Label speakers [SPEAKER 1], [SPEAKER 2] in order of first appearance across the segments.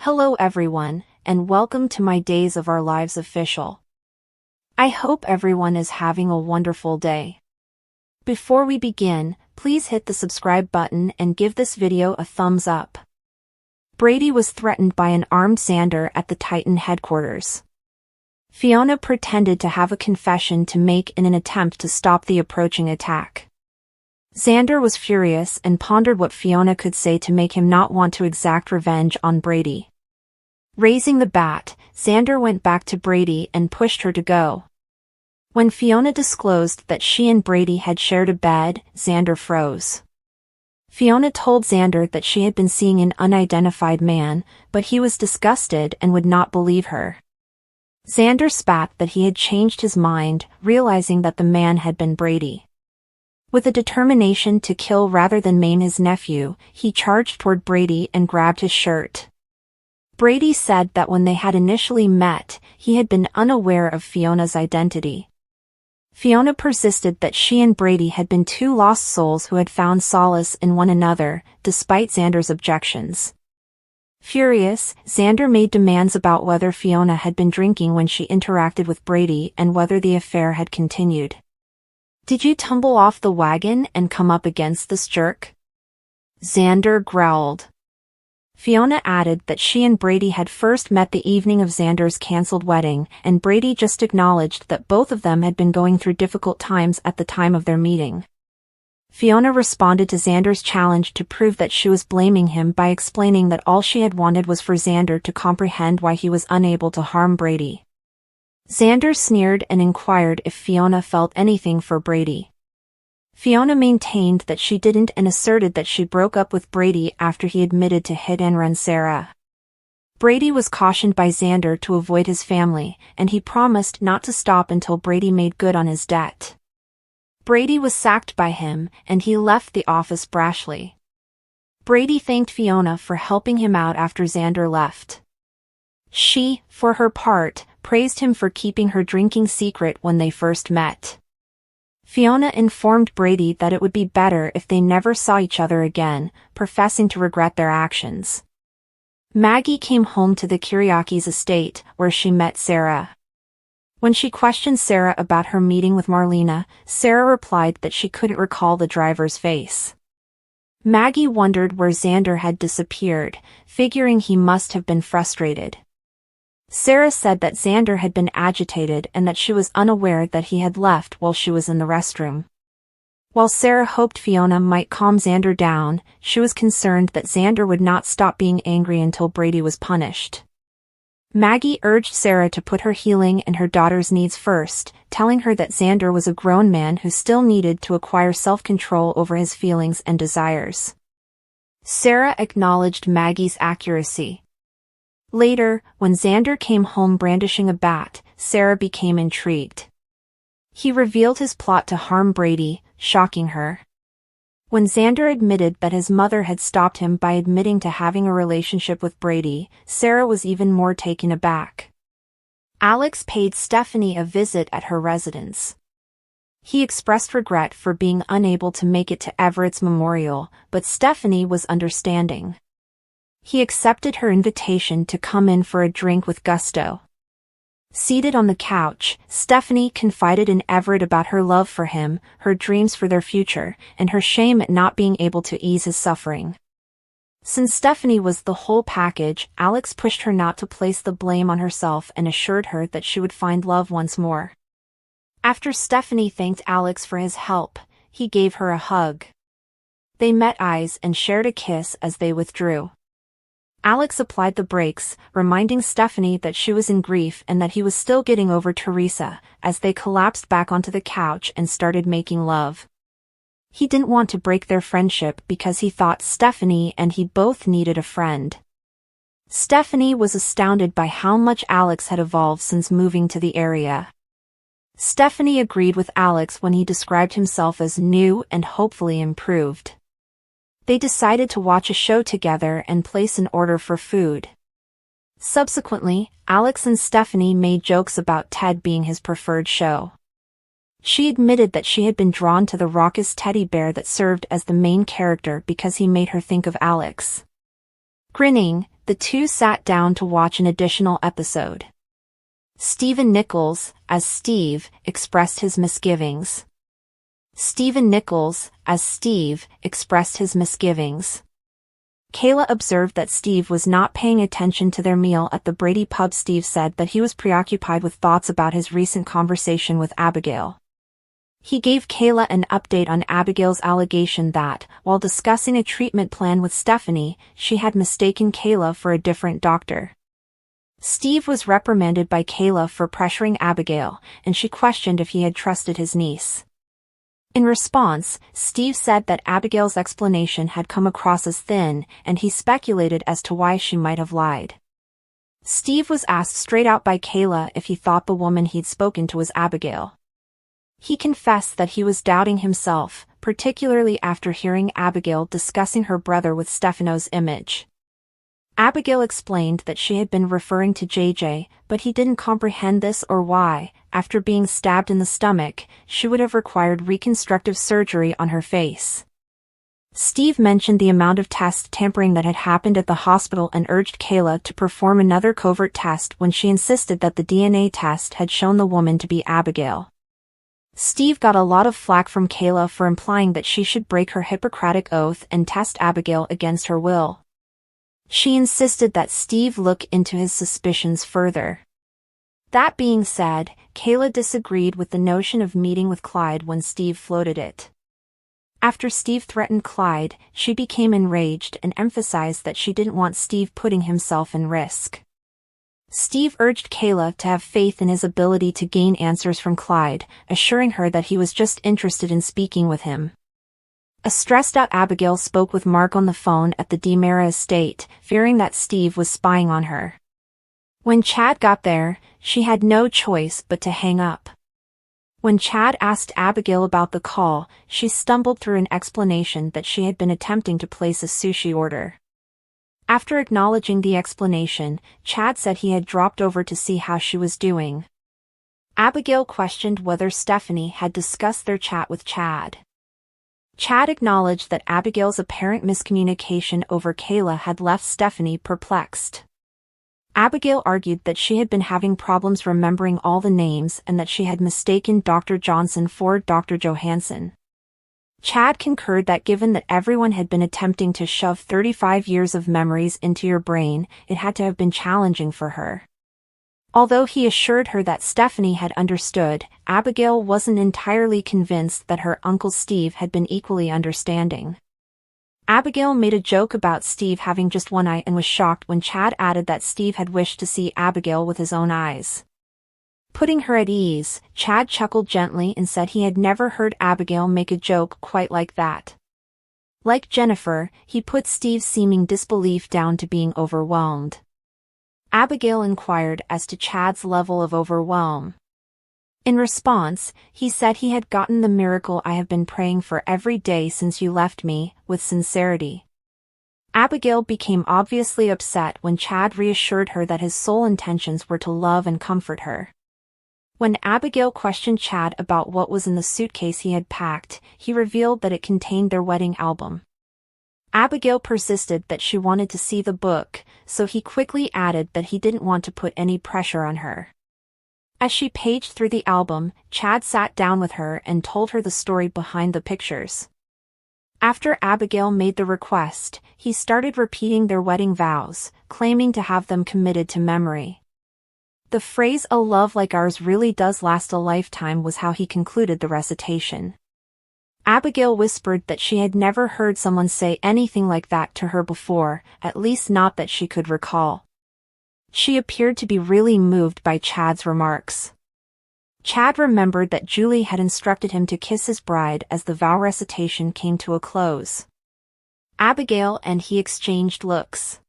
[SPEAKER 1] Hello everyone, and welcome to my Days of Our Lives official. I hope everyone is having a wonderful day. Before we begin, please hit the subscribe button and give this video a thumbs up. Brady was threatened by an armed Xander at the Titan headquarters. Fiona pretended to have a confession to make in an attempt to stop the approaching attack. Xander was furious and pondered what Fiona could say to make him not want to exact revenge on Brady. Raising the bat, Xander went back to Brady and pushed her to go. When Fiona disclosed that she and Brady had shared a bed, Xander froze. Fiona told Xander that she had been seeing an unidentified man, but he was disgusted and would not believe her. Xander spat that he had changed his mind, realizing that the man had been Brady. With a determination to kill rather than maim his nephew, he charged toward Brady and grabbed his shirt. Brady said that when they had initially met, he had been unaware of Fiona's identity. Fiona persisted that she and Brady had been two lost souls who had found solace in one another, despite Xander's objections. Furious, Xander made demands about whether Fiona had been drinking when she interacted with Brady and whether the affair had continued. "Did you tumble off the wagon and come up against this jerk?" Xander growled. Fiona added that she and Brady had first met the evening of Xander's cancelled wedding, and Brady just acknowledged that both of them had been going through difficult times at the time of their meeting. Fiona responded to Xander's challenge to prove that she was blaming him by explaining that all she had wanted was for Xander to comprehend why he was unable to harm Brady. Xander sneered and inquired if Fiona felt anything for Brady. Fiona maintained that she didn't and asserted that she broke up with Brady after he admitted to hit and run Sarah. Brady was cautioned by Xander to avoid his family, and he promised not to stop until Brady made good on his debt. Brady was sacked by him, and he left the office brashly. Brady thanked Fiona for helping him out after Xander left. She, for her part, praised him for keeping her drinking secret when they first met. Fiona informed Brady that it would be better if they never saw each other again, professing to regret their actions. Maggie came home to the Kiriakis' estate, where she met Sarah. When she questioned Sarah about her meeting with Marlena, Sarah replied that she couldn't recall the driver's face. Maggie wondered where Xander had disappeared, figuring he must have been frustrated. Sarah said that Xander had been agitated and that she was unaware that he had left while she was in the restroom. While Sarah hoped Fiona might calm Xander down, she was concerned that Xander would not stop being angry until Brady was punished. Maggie urged Sarah to put her healing and her daughter's needs first, telling her that Xander was a grown man who still needed to acquire self-control over his feelings and desires. Sarah acknowledged Maggie's accuracy. Later, when Xander came home brandishing a bat, Sarah became intrigued. He revealed his plot to harm Brady, shocking her. When Xander admitted that his mother had stopped him by admitting to having a relationship with Brady, Sarah was even more taken aback. Alex paid Stephanie a visit at her residence. He expressed regret for being unable to make it to Everett's memorial, but Stephanie was understanding. He accepted her invitation to come in for a drink with gusto. Seated on the couch, Stephanie confided in Everett about her love for him, her dreams for their future, and her shame at not being able to ease his suffering. Since Stephanie was the whole package, Alex pushed her not to place the blame on herself and assured her that she would find love once more. After Stephanie thanked Alex for his help, he gave her a hug. They met eyes and shared a kiss as they withdrew. Alex applied the brakes, reminding Stephanie that she was in grief and that he was still getting over Teresa, as they collapsed back onto the couch and started making love. He didn't want to break their friendship because he thought Stephanie and he both needed a friend. Stephanie was astounded by how much Alex had evolved since moving to the area. Stephanie agreed with Alex when he described himself as new and hopefully improved. They decided to watch a show together and place an order for food. Subsequently, Alex and Stephanie made jokes about Ted being his preferred show. She admitted that she had been drawn to the raucous teddy bear that served as the main character because he made her think of Alex. Grinning, the two sat down to watch an additional episode. Stephen Nichols, as Steve, expressed his misgivings. Stephen Nichols, as Steve, expressed his misgivings. Kayla observed that Steve was not paying attention to their meal at the Brady pub. Steve said that he was preoccupied with thoughts about his recent conversation with Abigail. He gave Kayla an update on Abigail's allegation that, while discussing a treatment plan with Stephanie, she had mistaken Kayla for a different doctor. Steve was reprimanded by Kayla for pressuring Abigail, and she questioned if he had trusted his niece. In response, Steve said that Abigail's explanation had come across as thin, and he speculated as to why she might have lied. Steve was asked straight out by Kayla if he thought the woman he'd spoken to was Abigail. He confessed that he was doubting himself, particularly after hearing Abigail discussing her brother with Stefano's image. Abigail explained that she had been referring to JJ, but he didn't comprehend this or why, after being stabbed in the stomach, she would have required reconstructive surgery on her face. Steve mentioned the amount of test tampering that had happened at the hospital and urged Kayla to perform another covert test when she insisted that the DNA test had shown the woman to be Abigail. Steve got a lot of flack from Kayla for implying that she should break her Hippocratic oath and test Abigail against her will. She insisted that Steve look into his suspicions further. That being said, Kayla disagreed with the notion of meeting with Clyde when Steve floated it. After Steve threatened Clyde, she became enraged and emphasized that she didn't want Steve putting himself in risk. Steve urged Kayla to have faith in his ability to gain answers from Clyde, assuring her that he was just interested in speaking with him. A stressed-out Abigail spoke with Mark on the phone at the DeMera estate, fearing that Steve was spying on her. When Chad got there, she had no choice but to hang up. When Chad asked Abigail about the call, she stumbled through an explanation that she had been attempting to place a sushi order. After acknowledging the explanation, Chad said he had dropped over to see how she was doing. Abigail questioned whether Stephanie had discussed their chat with Chad. Chad acknowledged that Abigail's apparent miscommunication over Kayla had left Stephanie perplexed. Abigail argued that she had been having problems remembering all the names and that she had mistaken Dr. Johnson for Dr. Johansson. Chad concurred that given that everyone had been attempting to shove 35 years of memories into your brain, it had to have been challenging for her. Although he assured her that Stephanie had understood, Abigail wasn't entirely convinced that her Uncle Steve had been equally understanding. Abigail made a joke about Steve having just one eye and was shocked when Chad added that Steve had wished to see Abigail with his own eyes. Putting her at ease, Chad chuckled gently and said he had never heard Abigail make a joke quite like that. Like Jennifer, he put Steve's seeming disbelief down to being overwhelmed. Abigail inquired as to Chad's level of overwhelm. In response, he said he had gotten the miracle I have been praying for every day since you left me, with sincerity. Abigail became obviously upset when Chad reassured her that his sole intentions were to love and comfort her. When Abigail questioned Chad about what was in the suitcase he had packed, he revealed that it contained their wedding album. Abigail persisted that she wanted to see the book, so he quickly added that he didn't want to put any pressure on her. As she paged through the album, Chad sat down with her and told her the story behind the pictures. After Abigail made the request, he started repeating their wedding vows, claiming to have them committed to memory. The phrase "a love like ours really does last a lifetime" was how he concluded the recitation. Abigail whispered that she had never heard someone say anything like that to her before, at least not that she could recall. She appeared to be really moved by Chad's remarks. Chad remembered that Julie had instructed him to kiss his bride as the vow recitation came to a close. Abigail and he exchanged looks.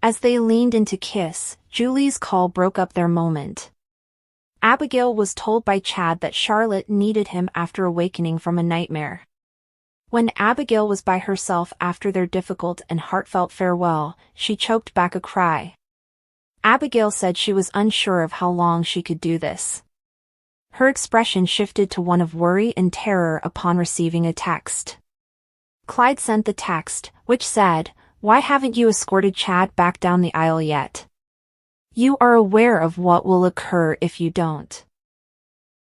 [SPEAKER 1] As they leaned in to kiss, Julie's call broke up their moment. Abigail was told by Chad that Charlotte needed him after awakening from a nightmare. When Abigail was by herself after their difficult and heartfelt farewell, she choked back a cry. Abigail said she was unsure of how long she could do this. Her expression shifted to one of worry and terror upon receiving a text. Clyde sent the text, which said, why haven't you escorted Chad back down the aisle yet? You are aware of what will occur if you don't.